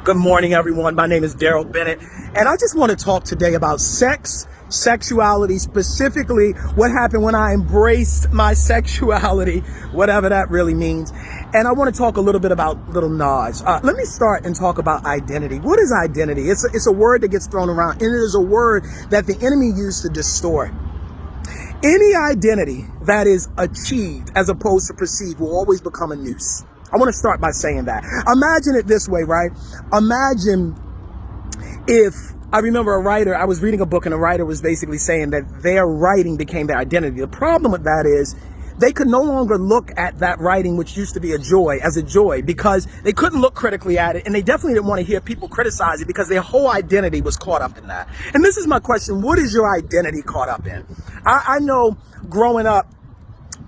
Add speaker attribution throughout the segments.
Speaker 1: Good morning, everyone. My name is Darrell Bennett, and I just want to talk today about sex, sexuality, specifically what happened when I embraced my sexuality, whatever that really means. And I want to talk a little bit about Lil Nas. Let me start and talk about identity. What is identity? It's a word that gets thrown around, and it is a word that the enemy used to distort. Any identity that is achieved as opposed to perceived will always become a noose. I want to start by saying that. Imagine it this way, right? Imagine if, I remember a writer, I was reading a book and a writer was basically saying that their writing became their identity. The problem with that is they could no longer look at that writing, which used to be a joy, as a joy, because they couldn't look critically at it, and they definitely didn't want to hear people criticize it because their whole identity was caught up in that. And this is my question: what is your identity caught up in? I know growing up,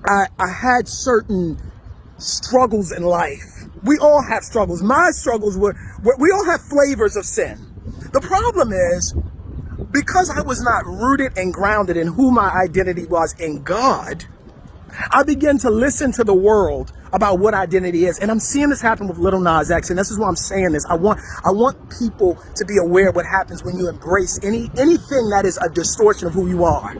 Speaker 1: I had certain struggles in life. We all have struggles. My struggles were, we all have flavors of sin. The problem is, because I was not rooted and grounded in who my identity was in God, I began to listen to the world about what identity is. And I'm seeing this happen with Lil Nas X, and this is why I'm saying this. I want people to be aware of what happens when you embrace anything that is a distortion of who you are.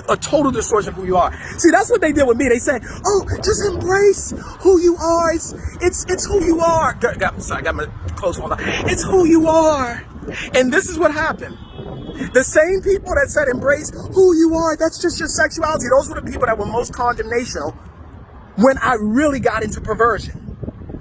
Speaker 1: A total distortion of who you are. See, that's what they did with me. They said, "Oh, just embrace who you are. It's who you are." Sorry, I got my clothes on. It's who you are. And this is what happened. The same people that said embrace who you are, that's just your sexuality, those were the people that were most condemnational when I really got into perversion.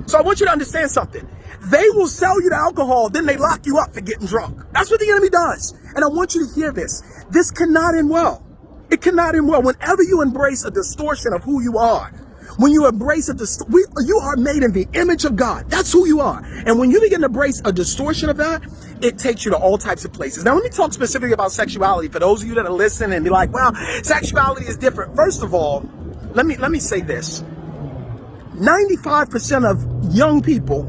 Speaker 1: So I want you to understand something. They will sell you the alcohol, then they lock you up for getting drunk. That's what the enemy does. And I want you to hear this. This cannot end well. It cannot end well. Whenever you embrace a distortion of who you are, when you embrace you are made in the image of God. That's who you are. And when you begin to embrace a distortion of that, it takes you to all types of places. Now, let me talk specifically about sexuality. For those of you that are listening and be like, well, sexuality is different. First of all, let me say this. 95% of young people,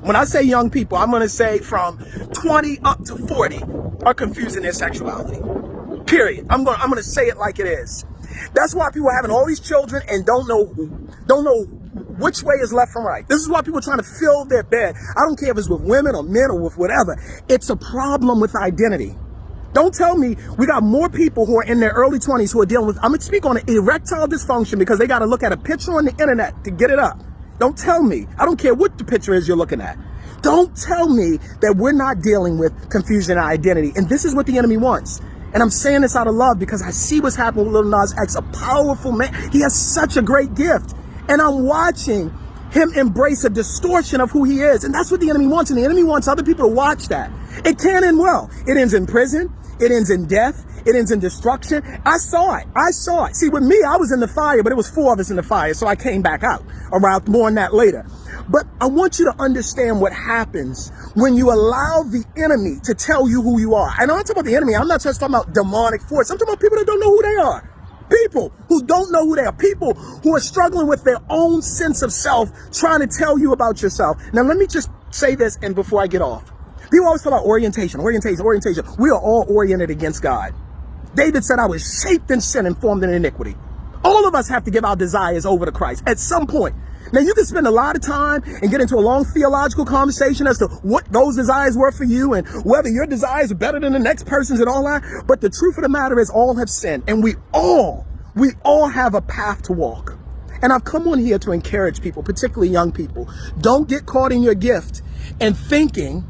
Speaker 1: when I say young people, I'm going to say from 20 up to 40 are confusing their sexuality. Period. I'm going to say it like it is. That's why people are having all these children and don't know which way is left from right. This is why people are trying to fill their bed. I don't care if it's with women or men or with whatever. It's a problem with identity. Don't tell me we got more people who are in their early 20s who are dealing with, I'm going to speak on erectile dysfunction because they got to look at a picture on the internet to get it up. Don't tell me. I don't care what the picture is you're looking at. Don't tell me that we're not dealing with confusion and identity. And this is what the enemy wants. And I'm saying this out of love because I see what's happening with Lil Nas X, a powerful man. He has such a great gift. And I'm watching him embrace a distortion of who he is. And that's what the enemy wants. And the enemy wants other people to watch that. It can't end well. It ends in prison. It ends in death. It ends in destruction. I saw it. See, with me, I was in the fire, but it was 4 of us in the fire. So I came back out. Around more on that later. But I want you to understand what happens when you allow the enemy to tell you who you are. And I'm not talking about the enemy. I'm not just talking about demonic force. I'm talking about people that don't know who they are. People who don't know who they are. People who are struggling with their own sense of self, trying to tell you about yourself. Now, let me just say this, and before I get off. People always talk about orientation. We are all oriented against God. David said, I was shaped in sin and formed in iniquity. All of us have to give our desires over to Christ at some point. Now, you can spend a lot of time and get into a long theological conversation as to what those desires were for you and whether your desires are better than the next person's and all that. But the truth of the matter is all have sinned, and we all have a path to walk. And I've come on here to encourage people, particularly young people. Don't get caught in your gift and thinking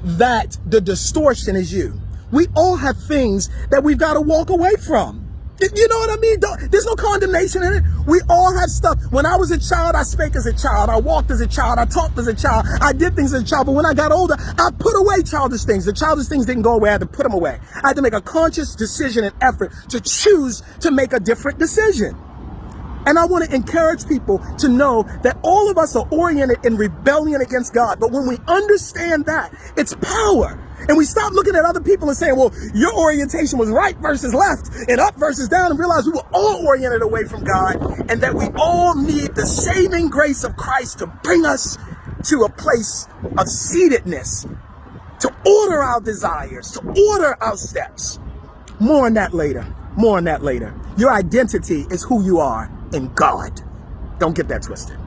Speaker 1: that the distortion is you. We all have things that we've got to walk away from. You know what I mean? There's no condemnation in it. We all have stuff. When I was a child, I spake as a child. I walked as a child. I talked as a child. I did things as a child. But when I got older, I put away childish things. The childish things didn't go away. I had to put them away. I had to make a conscious decision and effort to choose to make a different decision. And I want to encourage people to know that all of us are oriented in rebellion against God. But when we understand that, it's power. And we stop looking at other people and saying, well, your orientation was right versus left and up versus down, and realize we were all oriented away from God, and that we all need the saving grace of Christ to bring us to a place of seatedness, to order our desires, to order our steps. More on that later. Your identity is who you are in God. Don't get that twisted.